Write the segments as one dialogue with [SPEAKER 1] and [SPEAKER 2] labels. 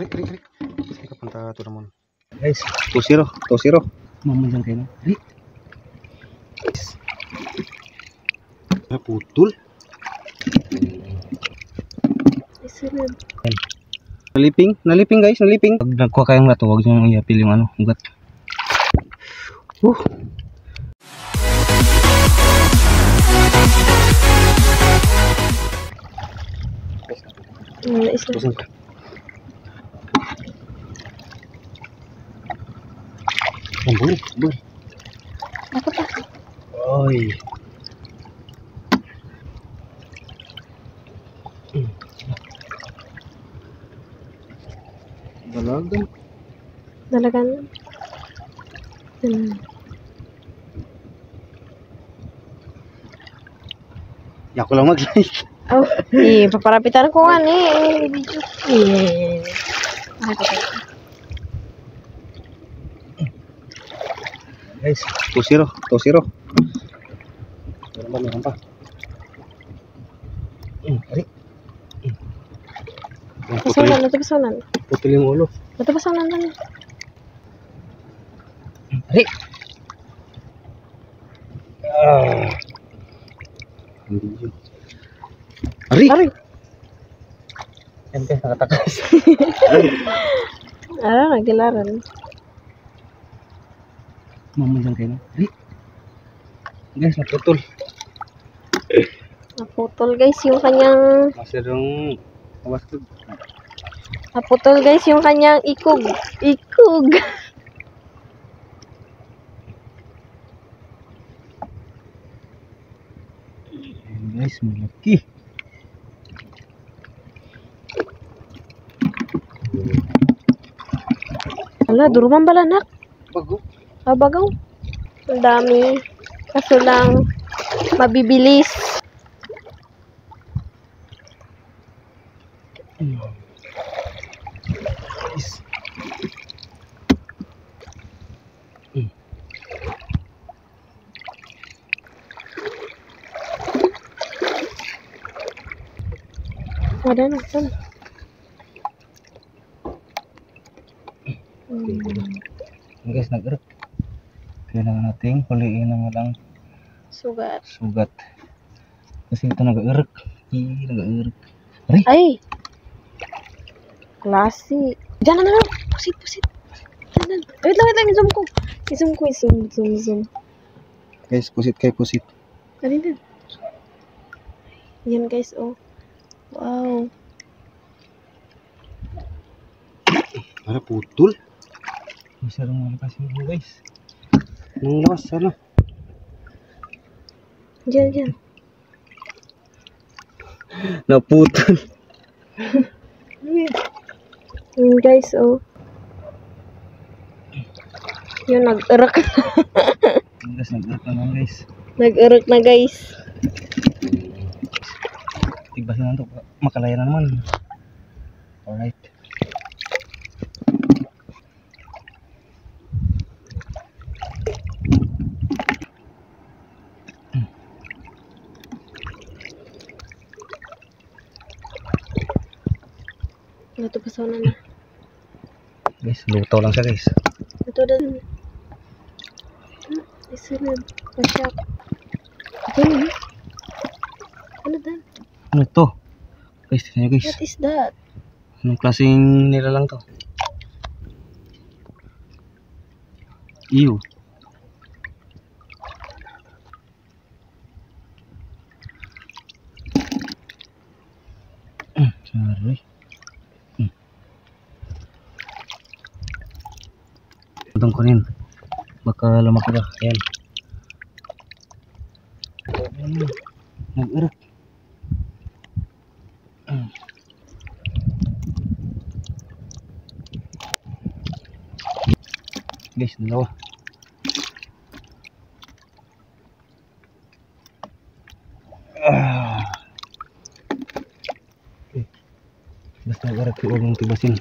[SPEAKER 1] Krik. Saya kapunta ito naman. Guys, 2-0. Mamanjang kayo na. Krik. Putol. Naliping guys, naliping. Pag nagkuha kayong lato, huwag nyo i-apil yung ugat. Pusing ka. Boleh.
[SPEAKER 2] Apa pak?
[SPEAKER 1] Oi.
[SPEAKER 2] Dalagan.
[SPEAKER 1] Ya aku lang mag-like.
[SPEAKER 2] Oh, paparapitan ko nga video.
[SPEAKER 1] Guys, 2-0. Meron pa. Ari.
[SPEAKER 2] Pasanan.
[SPEAKER 1] Putol yung ulo.
[SPEAKER 2] Pasanan lang.
[SPEAKER 1] Ari. Ari. Yan guys, nakatakas.
[SPEAKER 2] Nagilaran.
[SPEAKER 1] Mamanjang kayo na. Ari. Guys, naputol.
[SPEAKER 2] Naputol guys yung kanyang...
[SPEAKER 1] Masyadong waskod.
[SPEAKER 2] Naputol guys yung kanyang ikog.
[SPEAKER 1] Guys, malaki.
[SPEAKER 2] Ala, duruman bala nak.
[SPEAKER 1] Bago.
[SPEAKER 2] Bagaw. Ang dami. Kaso lang, mabibilis. Ada na.
[SPEAKER 1] Guys, nag-erek. Kailangan nating huliin ng walang sugat. Kasi ito nag-erek. Nag-erek.
[SPEAKER 2] Ay! Klase. Diyan na. Pusit. Diyan. Wait lang. I-zoom ko. I-zoom.
[SPEAKER 1] Guys, pusit.
[SPEAKER 2] Ano din? Yan guys, oh. Wow.
[SPEAKER 1] Para putol. Masyadong malakas yung guys. Nung lakas, ano?
[SPEAKER 2] Diyan.
[SPEAKER 1] Naputol.
[SPEAKER 2] Yan guys, oh. Yun, nag-erek.
[SPEAKER 1] Guys, nag-erek naman guys.
[SPEAKER 2] Nag-erek na guys.
[SPEAKER 1] Tigbasin na ito. Makalaya na naman. Alright.
[SPEAKER 2] Ito pasanan na.
[SPEAKER 1] Guys, lutaw lang siya guys.
[SPEAKER 2] Ito din. Isunod. Pasyak. Ito na. Ano dan?
[SPEAKER 1] Ano to? Guys, tignan nyo guys.
[SPEAKER 2] What is that?
[SPEAKER 1] Anong klaseng nilalang to? Ew. Sorry. Utang ko rin. Baka lumaki ba? Ayan. Nag-erek. Guys, dalawa. Basta nag-erek, huwag mong tibasin.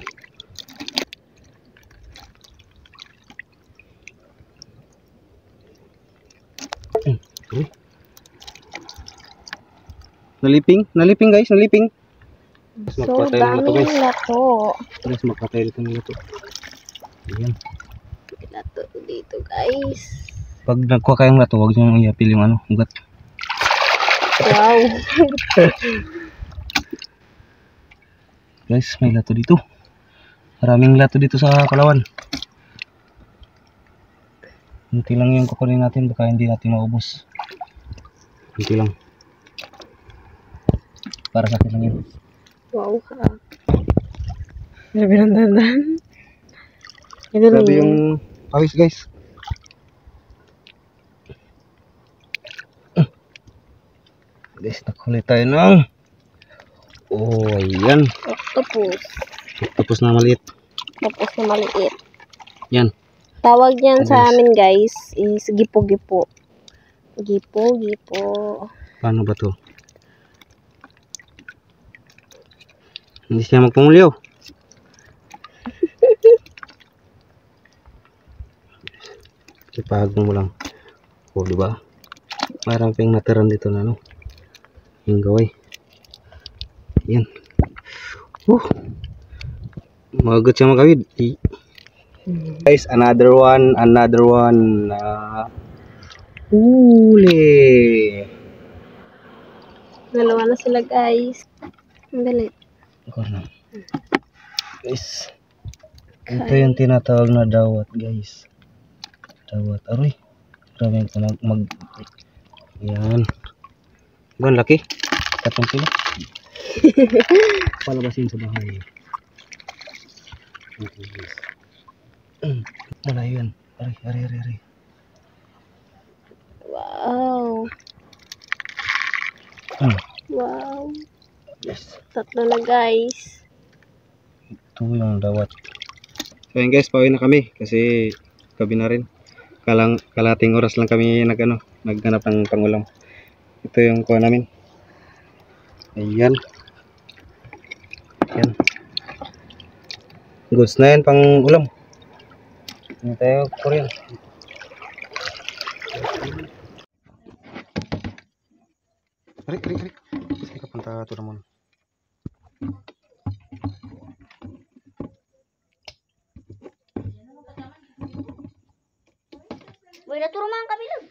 [SPEAKER 1] Naliping guys, naliping. Mas
[SPEAKER 2] So,
[SPEAKER 1] magpatay ng lato,
[SPEAKER 2] daming
[SPEAKER 1] guys.
[SPEAKER 2] lato.
[SPEAKER 1] Mas magpatay dito ng lato. Ayan.
[SPEAKER 2] May lato dito, guys.
[SPEAKER 1] Pag nagkuha kayong lato, huwag nyo iapil yung ano, ugat.
[SPEAKER 2] Wow.
[SPEAKER 1] Guys, may lato dito. Maraming lato dito sa Palawan. Kunti lang yung kukunin natin, baka hindi natin maubos. Kunti lang. Para sa akin lang yun.
[SPEAKER 2] Wow, ha. Grabe ng dandan. Ito lang
[SPEAKER 1] Grabe
[SPEAKER 2] yun.
[SPEAKER 1] yung pawis, guys. Guys, nakulit tayo ng ayan.
[SPEAKER 2] Octopus.
[SPEAKER 1] Tapos na maliit.
[SPEAKER 2] Tapos na maliit.
[SPEAKER 1] Yan.
[SPEAKER 2] Tawag yan sa
[SPEAKER 1] Guys.
[SPEAKER 2] amin, guys, is gipo-gipo. Gipo-gipo.
[SPEAKER 1] Paano ba to? Hindi siya magpumulyaw. Ipahagong mo lang. O, diba? Parang pang natiran dito na, no? Yung gaway. Yan. Magot siya magawid. Guys, another one. Huli.
[SPEAKER 2] Dalawa na sila, guys. Ang dali.
[SPEAKER 1] Guys, ito yung tinatawag na dawat, guys. Dawat. Aroy. Grabe ito yan. Diba, ang laki? 3 kilo. Palabasin sa bahay. Okay, guys. Malayo yan. Aray.
[SPEAKER 2] Wow. Wow.
[SPEAKER 1] Yes.
[SPEAKER 2] 3 na, guys.
[SPEAKER 1] Ito yung dawat. So yun guys, pauwi na kami kasi gabi na rin. Kalating oras lang kami naghanap ng pangulam. Ito yung kuha namin. Ayan. Goods na yan pang ulam. Hindi tayo Korean. Arik. Saan ka punta, Turamon?
[SPEAKER 2] Boy, naturo mga kabilang.